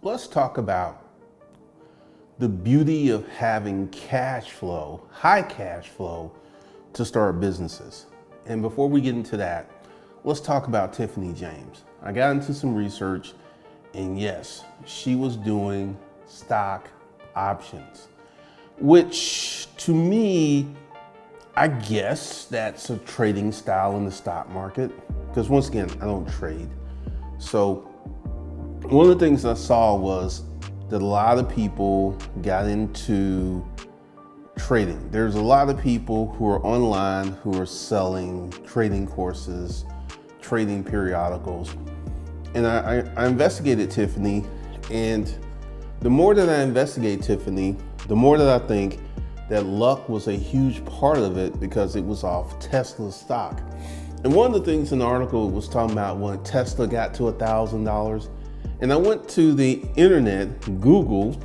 let's talk about the beauty of having cash flow, high cash flow, to start businesses. And before we get into that, let's talk about Tiffany James. I got into some research, and yes, she was doing stock options, which to me, I guess that's a trading style in the stock market, because once again, I don't trade. So one of the things I saw was that a lot of people got into trading. There's a lot of people who are online who are selling trading courses, trading periodicals. And I investigated Tiffany, and the more that I investigate Tiffany, the more that I think that luck was a huge part of it, because it was off Tesla stock. And one of the things in the article was talking about when Tesla got to $1,000. And I went to the internet, Googled,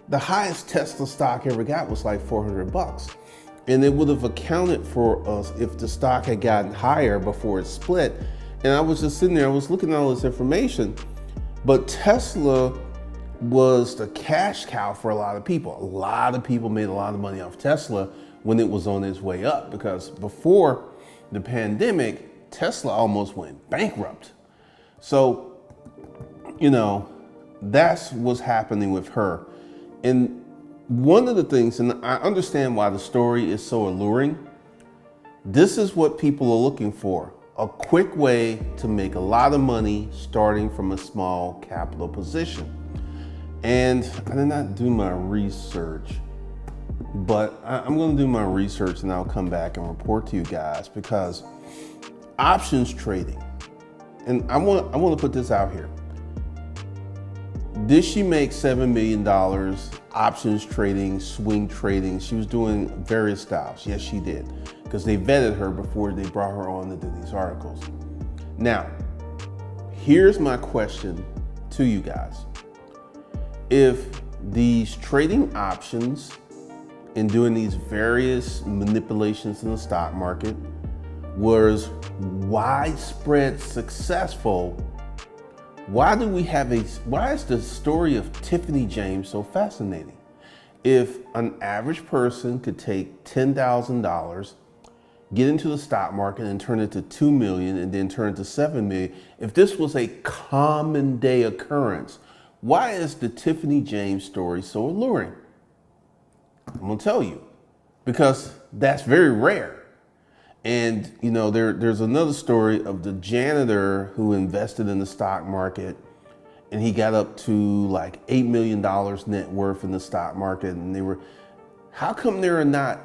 the highest Tesla stock ever got was like $400. And it would have accounted for us if the stock had gotten higher before it split. And I was just sitting there, I was looking at all this information, but Tesla was the cash cow for a lot of people. A lot of people made a lot of money off Tesla when it was on its way up, because before the pandemic, Tesla almost went bankrupt. So, that's what's happening with her. And one of the things, and I understand why the story is so alluring, this is what people are looking for: a quick way to make a lot of money starting from a small capital position. And I did not do my research, but I'm going to do my research and I'll come back and report to you guys, because options trading, and I want to put this out here. Did she make $7 million options trading, swing trading? She was doing various styles. Yes, she did, because they vetted her before they brought her on to do these articles. Now, here's my question to you guys. If these trading options and doing these various manipulations in the stock market was widespread successful, why is the story of Tiffany James so fascinating? If an average person could take $10,000, get into the stock market and turn it to 2 million and then turn it to 7 million, if this was a common day occurrence, why is the Tiffany James story so alluring? I'm gonna tell you, because that's very rare. And there's another story of the janitor who invested in the stock market, and he got up to like $8 million net worth in the stock market. And how come there are not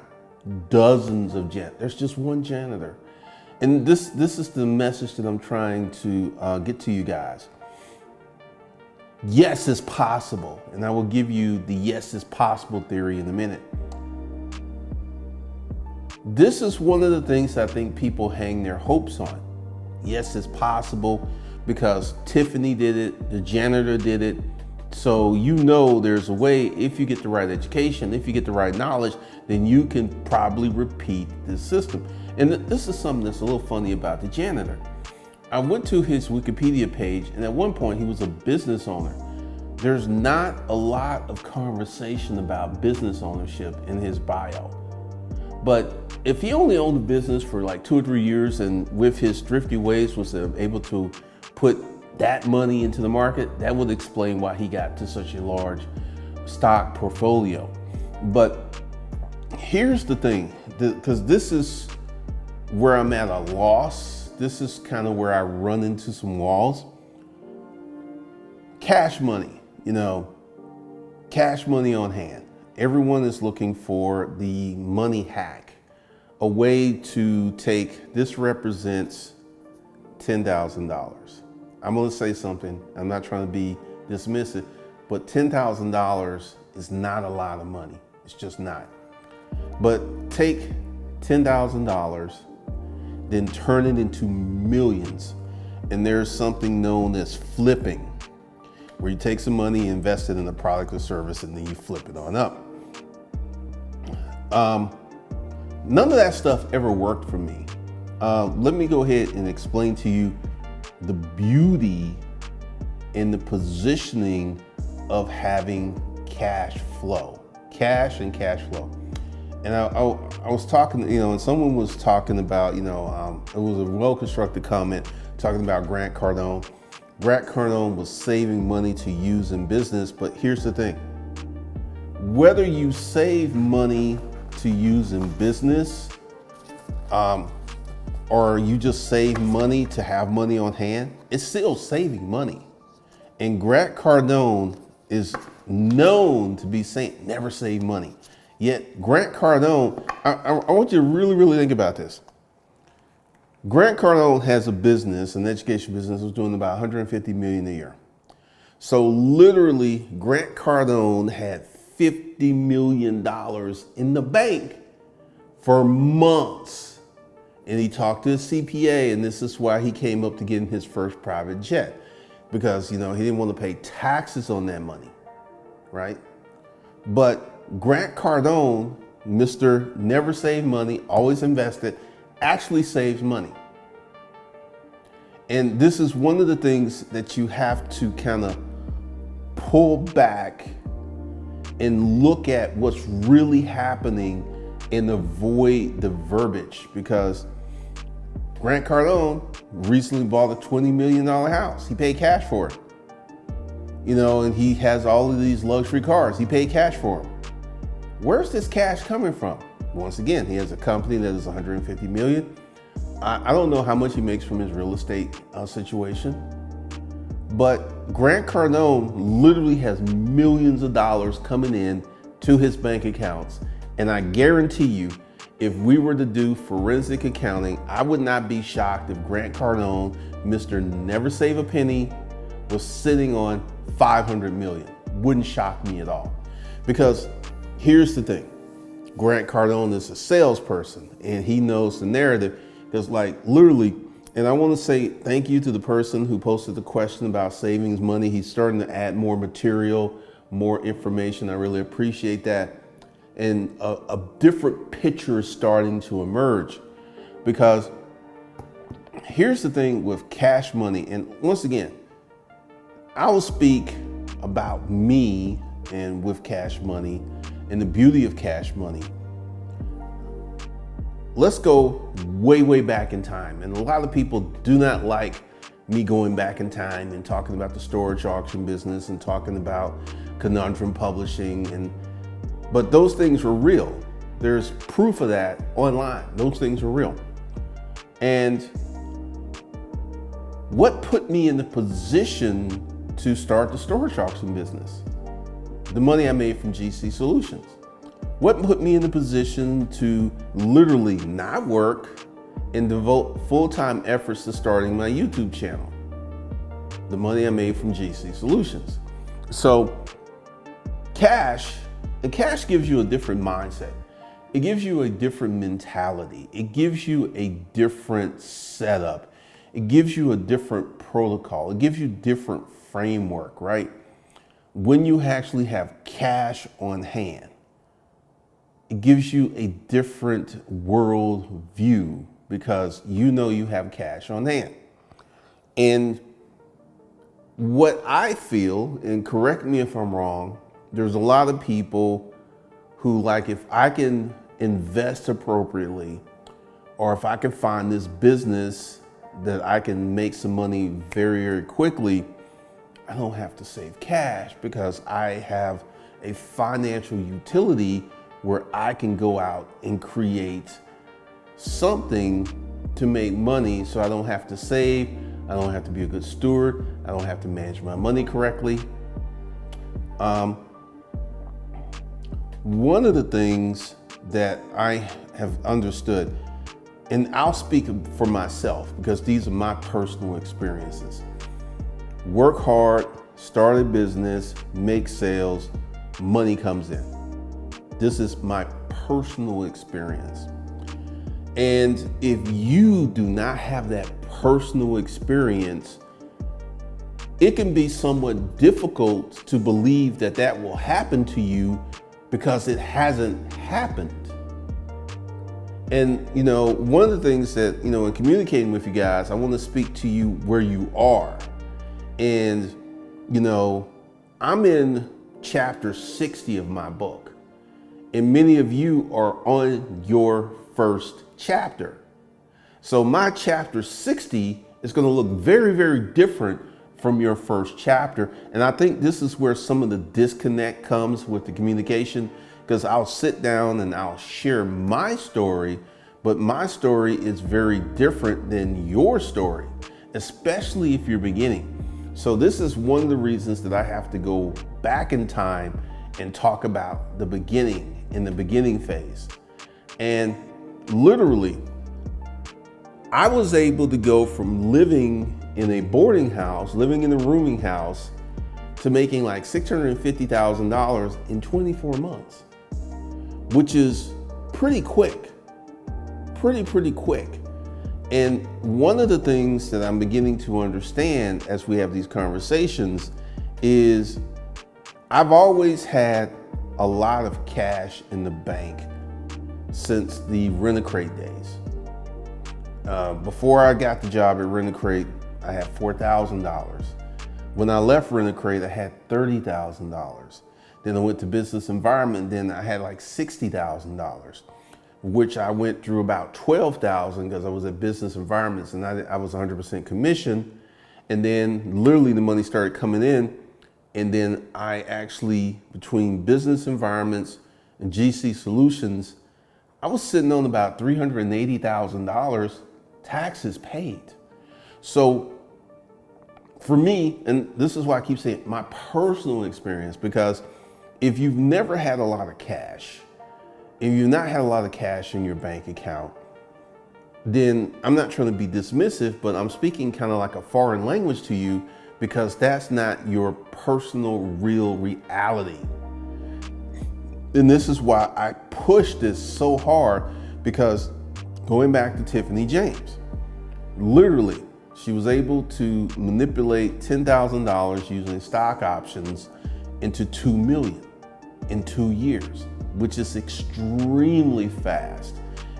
dozens of janitors? There's just one janitor. And this is the message that I'm trying to get to you guys. Yes, it's possible. And I will give you the yes, it's possible theory in a minute. This is one of the things I think people hang their hopes on. Yes, it's possible because Tiffany did it, the janitor did it. So there's a way, if you get the right education, if you get the right knowledge, then you can probably repeat this system. And this is something that's a little funny about the janitor. I went to his Wikipedia page, and at one point he was a business owner. There's not a lot of conversation about business ownership in his bio. But if he only owned a business for like 2 or 3 years, and with his thrifty ways was able to put that money into the market, that would explain why he got to such a large stock portfolio. But here's the thing, because this is where I'm at a loss. This is kind of where I run into some walls. Cash money, cash money on hand. Everyone is looking for the money hack, a way to take, this represents $10,000. I'm going to say something. I'm not trying to be dismissive, but $10,000 is not a lot of money. It's just not. But take $10,000, then turn it into millions. And there's something known as flipping, where you take some money, invest it in a product or service, and then you flip it on up. None of that stuff ever worked for me. Let me go ahead and explain to you the beauty in the positioning of having cash flow, cash and cash flow. And I was talking, and someone was talking about, it was a well-constructed comment talking about Grant Cardone. Grant Cardone was saving money to use in business, but here's the thing. Whether you save money to use in business, or you just save money to have money on hand, it's still saving money. And Grant Cardone is known to be saying, never save money. Yet Grant Cardone, I want you to really, really think about this. Grant Cardone has a business, an education business, was doing about $150 million a year. So literally, Grant Cardone had $50 million in the bank for months. And he talked to his CPA, and this is why he came up to getting his first private jet, because he didn't want to pay taxes on that money, right? But Grant Cardone, Mr. Never Save Money, always invested, actually saves money. And this is one of the things that you have to kind of pull back and look at what's really happening and avoid the verbiage, because Grant Cardone recently bought a $20 million house. He paid cash for it. And he has all of these luxury cars. He paid cash for them. Where's this cash coming from? Once again, he has a company that is $150 million. I don't know how much he makes from his real estate situation, but Grant Cardone literally has millions of dollars coming in to his bank accounts. And I guarantee you, if we were to do forensic accounting, I would not be shocked if Grant Cardone, Mr. Never Save a Penny, was sitting on $500 million. Wouldn't shock me at all. Because here's the thing. Grant Cardone is a salesperson, and he knows the narrative. Because literally, and I want to say thank you to the person who posted the question about savings money. He's starting to add more material, more information. I really appreciate that. And a different picture is starting to emerge, because here's the thing with cash money. And once again, I will speak about me and with cash money and the beauty of cash money. Let's go way, way back in time. And a lot of people do not like me going back in time and talking about the storage auction business and talking about conundrum publishing, but those things were real. There's proof of that online. Those things were real. And what put me in the position to start the storage auction business? The money I made from GC Solutions. What put me in the position to literally not work and devote full-time efforts to starting my YouTube channel? The money I made from GC Solutions. So cash gives you a different mindset. It gives you a different mentality. It gives you a different setup. It gives you a different protocol. It gives you different framework, right? When you actually have cash on hand, it gives you a different world view, because you have cash on hand. And what I feel, and correct me if I'm wrong, there's a lot of people who if I can invest appropriately, or if I can find this business that I can make some money very, very quickly, I don't have to save cash, because I have a financial utility where I can go out and create something to make money, so I don't have to save, I don't have to be a good steward, I don't have to manage my money correctly. One of the things that I have understood, and I'll speak for myself because these are my personal experiences. Work hard, start a business, make sales, money comes in. This is my personal experience. And if you do not have that personal experience, it can be somewhat difficult to believe that that will happen to you, because it hasn't happened. And one of the things that, in communicating with you guys, I want to speak to you where you are. And you know, I'm in chapter 60 of my book, and many of you are on your first chapter. So my chapter 60 is going to look very, very different from your first chapter. And I think this is where some of the disconnect comes with the communication, because I'll sit down and I'll share my story, but my story is very different than your story, especially if you're beginning. So this is one of the reasons that I have to go back in time and talk about the beginning, in the beginning phase. And literally, I was able to go from living in a boarding house, living in a rooming house, to making like $650,000 in 24 months, which is pretty quick, pretty quick. And one of the things that I'm beginning to understand as we have these conversations is I've always had a lot of cash in the bank since the Rent-A-Crate days. Before I got the job at Rent-A-Crate, I had $4,000. When I left Rent-A-Crate, I had $30,000. Then I went to business environment, then I had like $60,000, which I went through about $12,000 because I was at business environments and I was 100% commission. And then literally the money started coming in. And then I actually, between business environments and GC solutions, I was sitting on about $380,000 taxes paid. So for me, and this is why I keep saying my personal experience, because if you've never had a lot of cash, if you've not had a lot of cash in your bank account, then I'm not trying to be dismissive, but I'm speaking kind of like a foreign language to you, because that's not your personal, real reality. And this is why I push this so hard, because going back to Tiffany James, literally, she was able to manipulate $10,000 using stock options into $2 million in 2 years, which is extremely fast.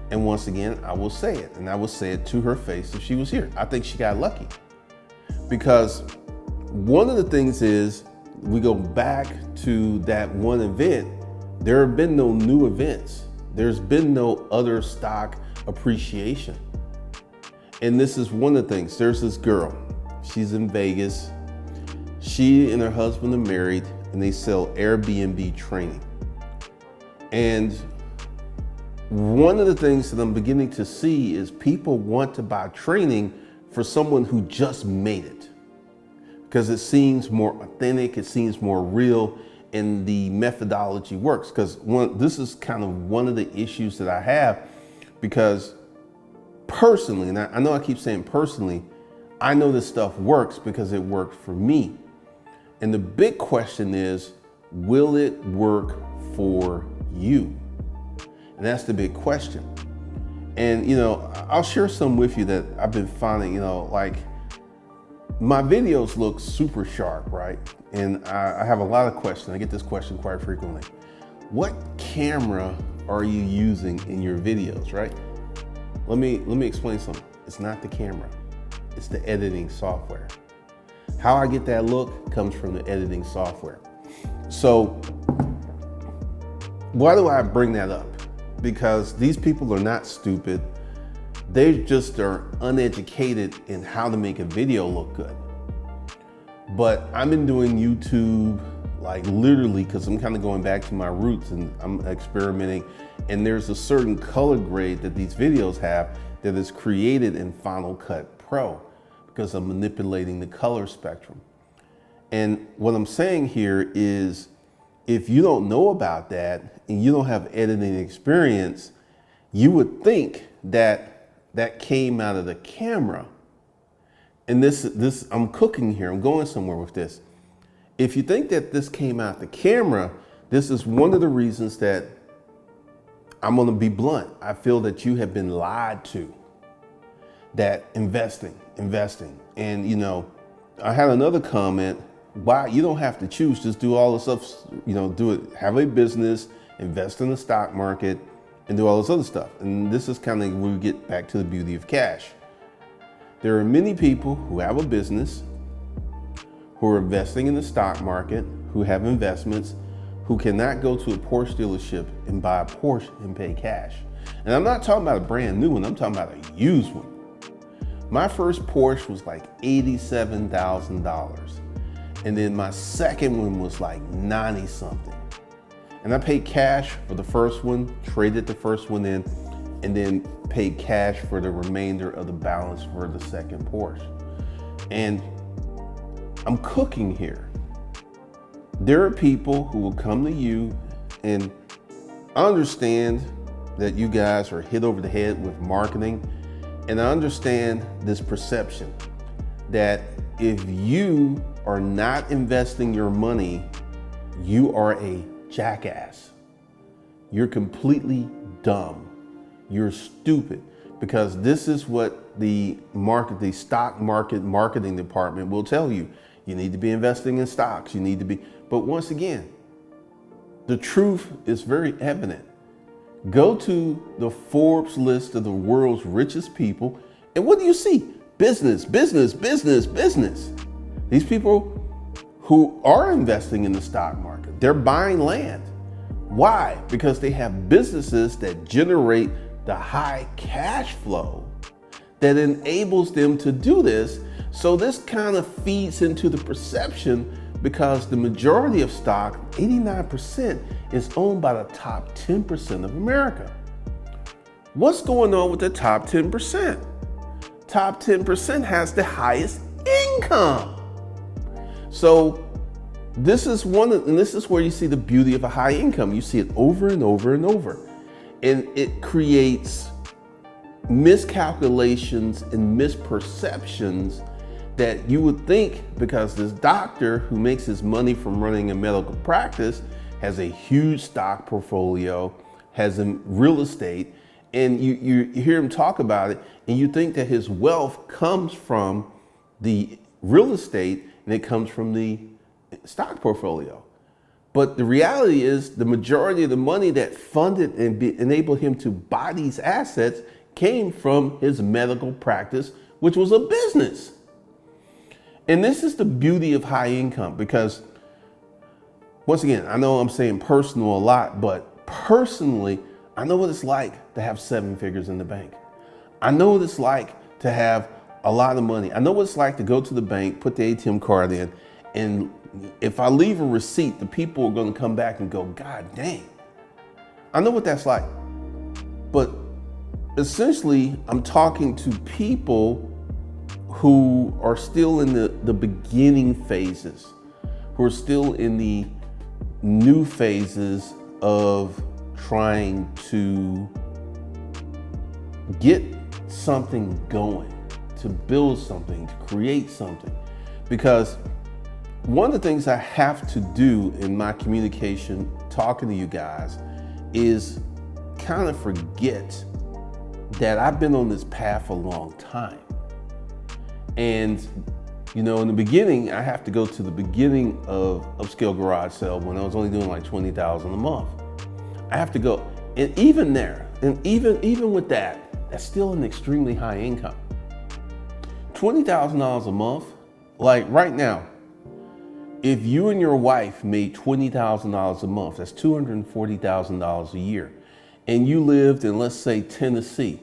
And once again, I will say it, and I will say it to her face if she was here. I think she got lucky, because one of the things is, we go back to that one event, there have been no new events. There's been no other stock appreciation. And this is one of the things. There's this girl, she's in Vegas. She and her husband are married, and they sell Airbnb training. And one of the things that I'm beginning to see is people want to buy training for someone who just made it, because it seems more authentic, it seems more real, and the methodology works. Because this is kind of one of the issues that I have, because personally, and I know I keep saying personally, I know this stuff works because it worked for me. And the big question is, will it work for you? And that's the big question. And, you know, I'll share some with you that I've been finding, you know, like my videos look super sharp, right? And I have a lot of questions. I get this question quite frequently. What camera are you using in your videos, right? Let me explain something. It's not the camera, it's the editing software. How I get that look comes from the editing software. So why do I bring that up? Because these people are not stupid. They just are uneducated in how to make a video look good. But I've been doing YouTube like literally because I'm kind of going back to my roots, and I'm experimenting. And there's a certain color grade that these videos have that is created in Final Cut Pro because I'm manipulating the color spectrum. And what I'm saying here is, if you don't know about that and you don't have editing experience, you would think that that came out of the camera. And this I'm cooking here, I'm going somewhere with this. If you think that this came out the camera, this is one of the reasons that I'm gonna be blunt. I feel that you have been lied to. That investing. And you know, I had another comment, why you don't have to choose, just do all the stuff, you know, do it, have a business, invest in the stock market, and do all this other stuff. And this is kind of where we get back to the beauty of cash. There are many people who have a business, who are investing in the stock market, who have investments, who cannot go to a Porsche dealership and buy a Porsche and pay cash. And I'm not talking about a brand new one, I'm talking about a used one. My first Porsche was like $87,000. And then my second one was like 90 something. And I paid cash for the first one, traded the first one in, and then paid cash for the remainder of the balance for the second Porsche. And I'm cooking here. There are people who will come to you, and I understand that you guys are hit over the head with marketing. And I understand this perception that if you are not investing your money, you are a jackass. You're completely dumb. You're stupid, because this is what the stock market marketing department will tell you. You need to be investing in stocks. You need to be, but once again, the truth is very evident. Go to the Forbes list of the world's richest people, and what do you see? Business, business, business, business. These people who are investing in the stock market, they're buying land. Why? Because they have businesses that generate the high cash flow that enables them to do this. So this kind of feeds into the perception, because the majority of stock, 89%, is owned by the top 10% of America. What's going on with the top 10%? Top 10% has the highest income. So this is this is where you see the beauty of a high income. You see it over and over and over. And it creates miscalculations and misperceptions that you would think, because this doctor who makes his money from running a medical practice has a huge stock portfolio, has a real estate, and you hear him talk about it, and you think that his wealth comes from the real estate and it comes from the stock portfolio. But the reality is, the majority of the money that funded and enabled him to buy these assets came from his medical practice, which was a business. And this is the beauty of high income, because once again, I know I'm saying personal a lot, but personally, I know what it's like to have 7 figures in the bank. I know what it's like to have a lot of money. I know what it's like to go to the bank, put the ATM card in, and if I leave a receipt, the people are going to come back and go, God dang. I know what that's like. But essentially, I'm talking to people who are still in the beginning phases, who are still in the new phases of trying to get something going, to build something, to create something. Because one of the things I have to do in my communication, talking to you guys, is kind of forget that I've been on this path a long time. And, you know, in the beginning, I have to go to the beginning of upscale garage sale when I was only doing like $20,000 a month. I have to go, and even there, and even with that, that's still an extremely high income. $20,000 a month, like right now, if you and your wife made $20,000 a month, that's $240,000 a year, and you lived in, let's say, Tennessee,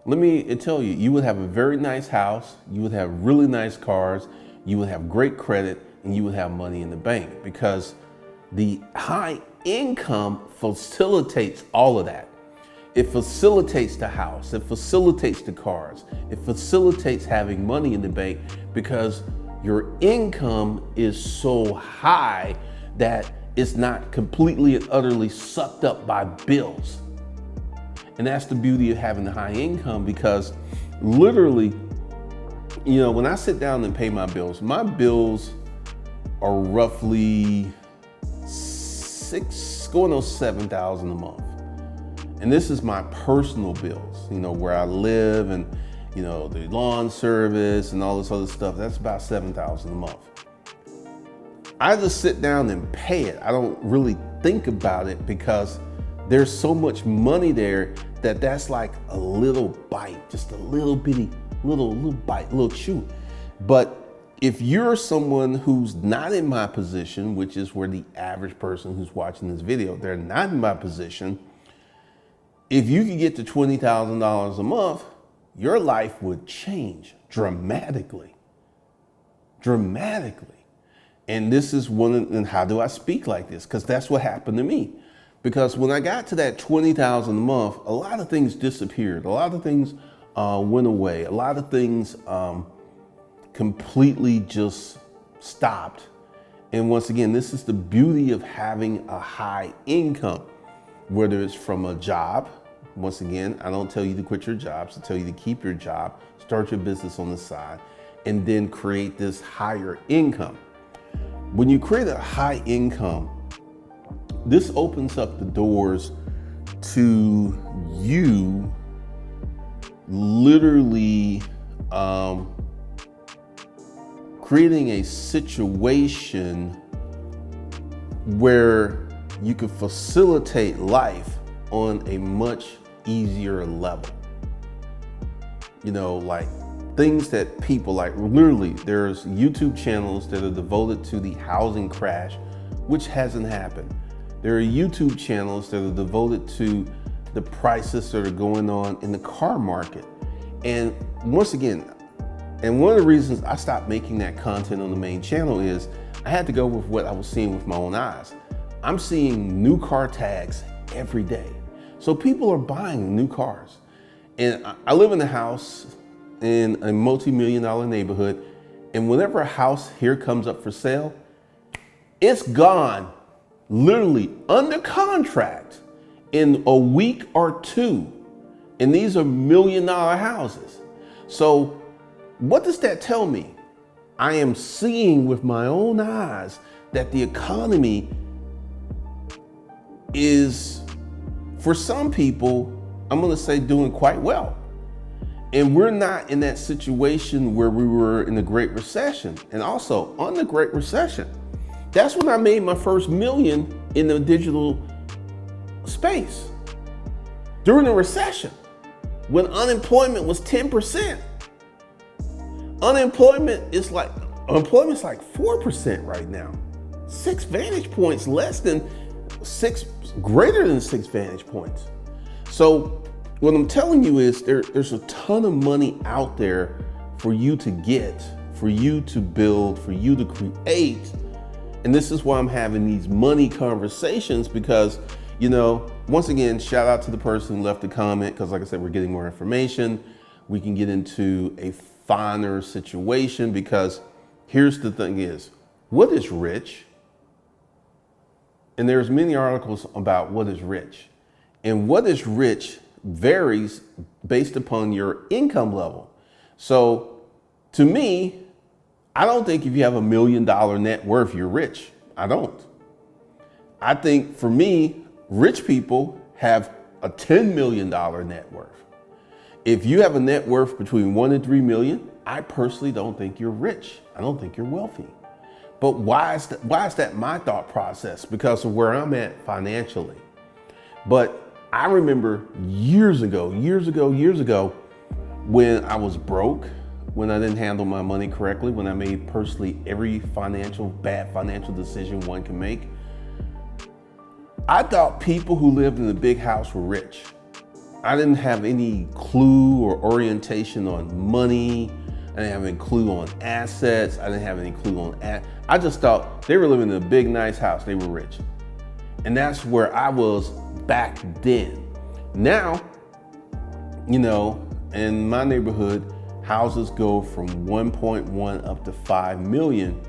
let me tell you, you would have a very nice house, you would have really nice cars, you would have great credit, and you would have money in the bank, because the high income facilitates all of that. It facilitates the house, it facilitates the cars, it facilitates having money in the bank, because your income is so high that it's not completely and utterly sucked up by bills. And that's the beauty of having the high income, because literally, you know, when I sit down and pay my bills are roughly going on $7,000 a month. And this is my personal bills, you know, where I live, and, you know, the lawn service and all this other stuff. That's about $7,000 a month. I just sit down and pay it. I don't really think about it, because there's so much money there that's like a little bite, just a little bitty, little bite, little chew. But if you're someone who's not in my position, which is where the average person who's watching this video, they're not in my position. If you could get to $20,000 a month, your life would change dramatically. Dramatically. And this is and how do I speak like this? Because that's what happened to me. Because when I got to that $20,000 a month, a lot of things disappeared. A lot of things went away. A lot of things completely just stopped. And once again, this is the beauty of having a high income, whether it's from a job. Once again, I don't tell you to quit your jobs. I tell you to keep your job, start your business on the side, and then create this higher income. When you create a high income, this opens up the doors to you literally creating a situation where you can facilitate life on a much easier level. You know, like things that people like, literally, there's YouTube channels that are devoted to the housing crash, which hasn't happened. There are YouTube channels that are devoted to the prices that are going on in the car market. And once again, and one of the reasons I stopped making that content on the main channel is I had to go with what I was seeing with my own eyes. I'm seeing new car tags every day. So people are buying new cars. And I live in a house in a multi-million-dollar neighborhood. And whenever a house here comes up for sale, it's gone, literally under contract in a week or two. And these are million-dollar houses. So what does that tell me? I am seeing with my own eyes that the economy is, for some people, I'm going to say doing quite well. And we're not in that situation where we were in the Great Recession. And also on the Great Recession, that's when I made my first million in the digital space. During the recession, when unemployment was 10%. Unemployment's like 4% right now. 6 vantage points greater than 6 vantage points. So what I'm telling you is there's a ton of money out there for you to get, for you to build, for you to create. And this is why I'm having these money conversations, because, you know, once again, shout out to the person who left the comment, because like I said, we're getting more information. We can get into a finer situation, because here's the thing is, what is rich? And there's many articles about what is rich. And what is rich varies based upon your income level. So to me, I don't think if you have $1 million net worth, you're rich. I don't. I think for me, rich people have a $10 million net worth. If you have a net worth between 1 and 3 million, I personally don't think you're rich. I don't think you're wealthy. But why is that my thought process? Because of where I'm at financially. But I remember years ago, when I was broke, when I didn't handle my money correctly, when I made personally every bad financial decision one can make, I thought people who lived in a big house were rich. I didn't have any clue or orientation on money. I didn't have any clue on assets. I didn't have any clue on I just thought they were living in a big, nice house. They were rich. And that's where I was back then. Now, you know, in my neighborhood, houses go from 1.1 up to 5 million.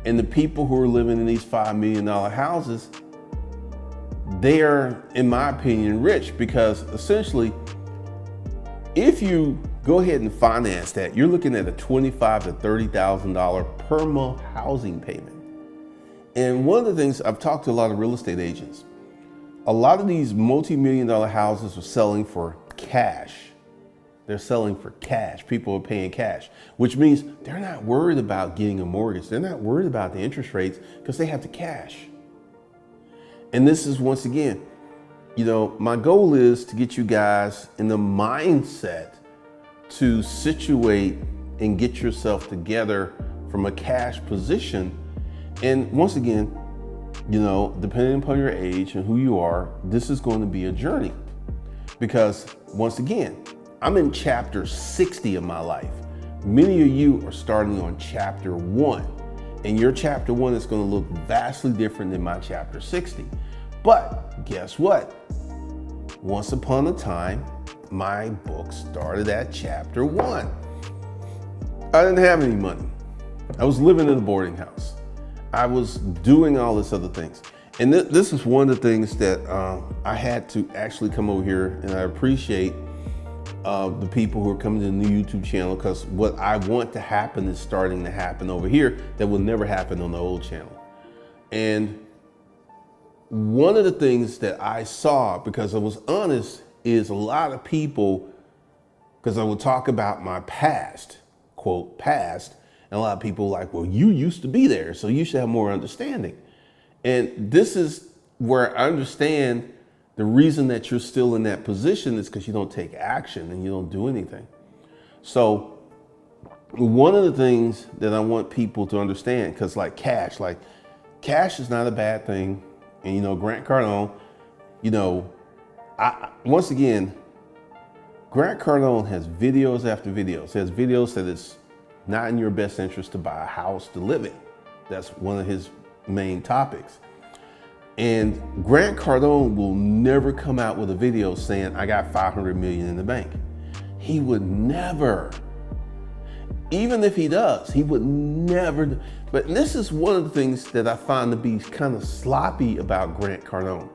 And the people who are living in these $5 million houses, they are, in my opinion, rich, because essentially, if you go ahead and finance that, you're looking at a $25,000 to $30,000 per month housing payment. And one of the things, I've talked to a lot of real estate agents, a lot of these multi-million-dollar houses are selling for cash. They're selling for cash. People are paying cash, which means they're not worried about getting a mortgage. They're not worried about the interest rates because they have the cash. And this is, once again, you know, my goal is to get you guys in the mindset to situate and get yourself together from a cash position. And once again, you know, depending upon your age and who you are, this is going to be a journey. Because once again, I'm in chapter 60 of my life. Many of you are starting on chapter 1. And your chapter 1 is going to look vastly different than my chapter 60. But guess what? Once upon a time, my book started at chapter 1. I didn't have any money. I was living in a boarding house. I was doing all this other things. And this is one of the things that I had to actually come over here, and I appreciate the people who are coming to the new YouTube channel, because what I want to happen is starting to happen over here that will never happen on the old channel. And one of the things that I saw, because I was honest, is a lot of people, because I would talk about my past, quote, past, and a lot of people like, well, you used to be there, so you should have more understanding. And this is where I understand the reason that you're still in that position is because you don't take action and you don't do anything. So one of the things that I want people to understand, because like cash is not a bad thing. And, you know, Grant Cardone, you know, once again, Grant Cardone has videos after videos. He has videos that it's not in your best interest to buy a house to live in. That's one of his main topics. And Grant Cardone will never come out with a video saying, I got 500 million in the bank. He would never. Even if he does, he would never. But this is one of the things that I find to be kind of sloppy about Grant Cardone,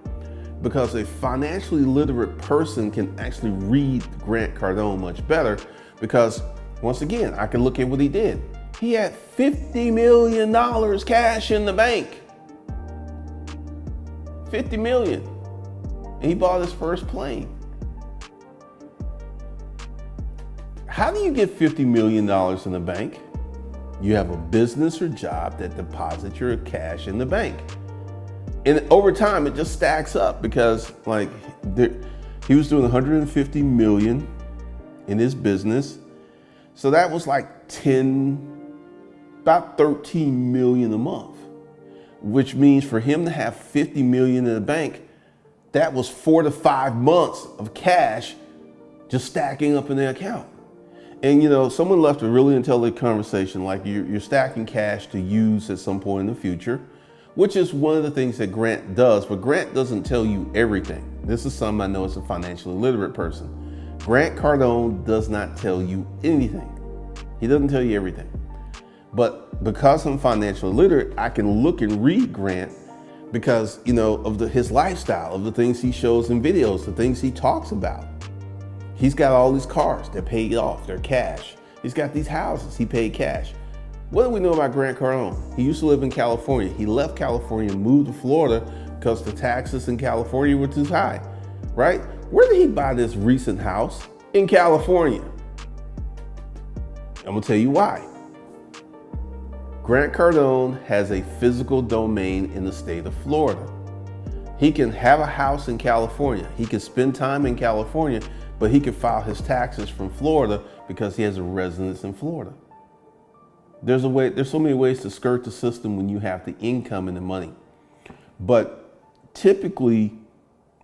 because a financially literate person can actually read Grant Cardone much better, because once again, I can look at what he did. He had $50 million cash in the bank. 50 million. And he bought his first plane. How do you get $50 million in the bank? You have a business or job that deposits your cash in the bank. And over time, it just stacks up, because like he was doing 150 million in his business. So that was like about 13 million a month, which means for him to have 50 million in the bank, that was 4 to 5 months of cash just stacking up in the account. And you know, someone left a really intelligent conversation, like you're stacking cash to use at some point in the future, which is one of the things that Grant does, but Grant doesn't tell you everything. This is something I know as a financially literate person. Grant Cardone does not tell you anything. He doesn't tell you everything. But because I'm financially literate, I can look and read Grant, because, you know, of his lifestyle, of the things he shows in videos, the things he talks about. He's got all these cars, they're paid off, they're cash. He's got these houses, he paid cash. What do we know about Grant Cardone? He used to live in California. He left California and moved to Florida because the taxes in California were too high, right? Where did he buy this recent house? In California. I'm gonna tell you why. Grant Cardone has a physical domain in the state of Florida. He can have a house in California. He can spend time in California, but he can file his taxes from Florida because he has a residence in Florida. There's so many ways to skirt the system when you have the income and the money. But typically,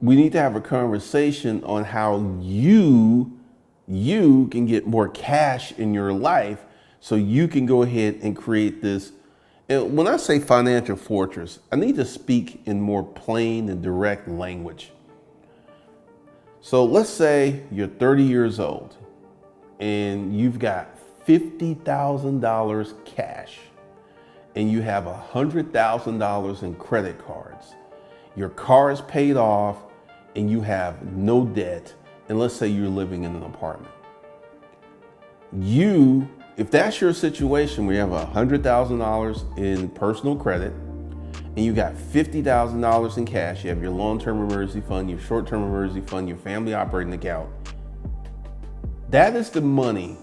we need to have a conversation on how you can get more cash in your life, so you can go ahead and create this. And when I say financial fortress, I need to speak in more plain and direct language. So let's say you're 30 years old and you've got $50,000 cash and you have $100,000 in credit cards. Your car is paid off and you have no debt. And let's say you're living in an apartment. If that's your situation where you have $100,000 in personal credit and you got $50,000 in cash, you have your long-term emergency fund, your short-term emergency fund, your family operating account, that is the money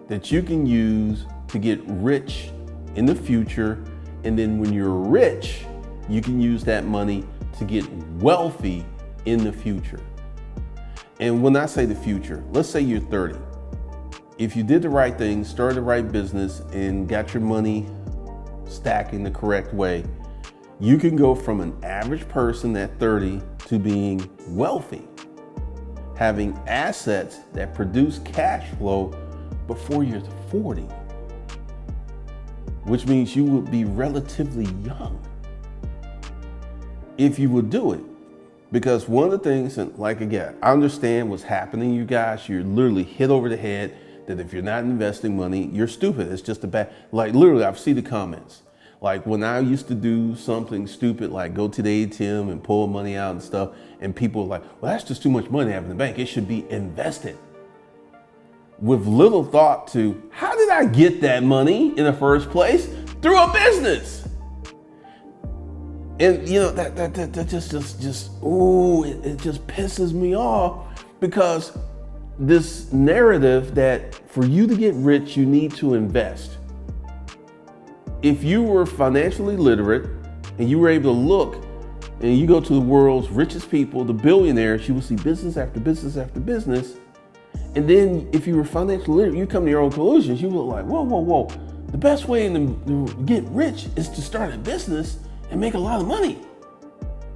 that you can use to get rich in the future. And then when you're rich, you can use that money to get wealthy in the future. And when I say the future, let's say you're 30 if you did the right thing, started the right business, and got your money stacking the correct way, you can go from an average person at 30 to being wealthy, having assets that produce cash flow before you're 40, which means you would be relatively young if you would do it. Because one of the things, and like again, I understand what's happening, you guys, you're literally hit over the head that if you're not investing money, you're stupid. It's just a bad, like literally I've seen the comments. Like when I used to do something stupid, like go to the ATM and pull money out and stuff, and people were like, well, that's just too much money to have in the bank. It should be invested. With little thought to, how did I get that money in the first place? Through a business. And you know, that just it just pisses me off, because this narrative that for you to get rich, you need to invest. If you were financially literate and you were able to look and you go to the world's richest people, the billionaires, you will see business after business after business. And then if you were financially literate, you come to your own conclusions. You look like, whoa. The best way to get rich is to start a business and make a lot of money.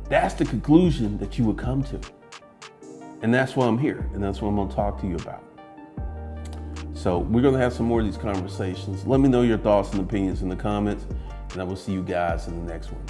That's the conclusion that you would come to. And that's why I'm here. And that's what I'm gonna talk to you about. So we're gonna have some more of these conversations. Let me know your thoughts and opinions in the comments, and I will see you guys in the next one.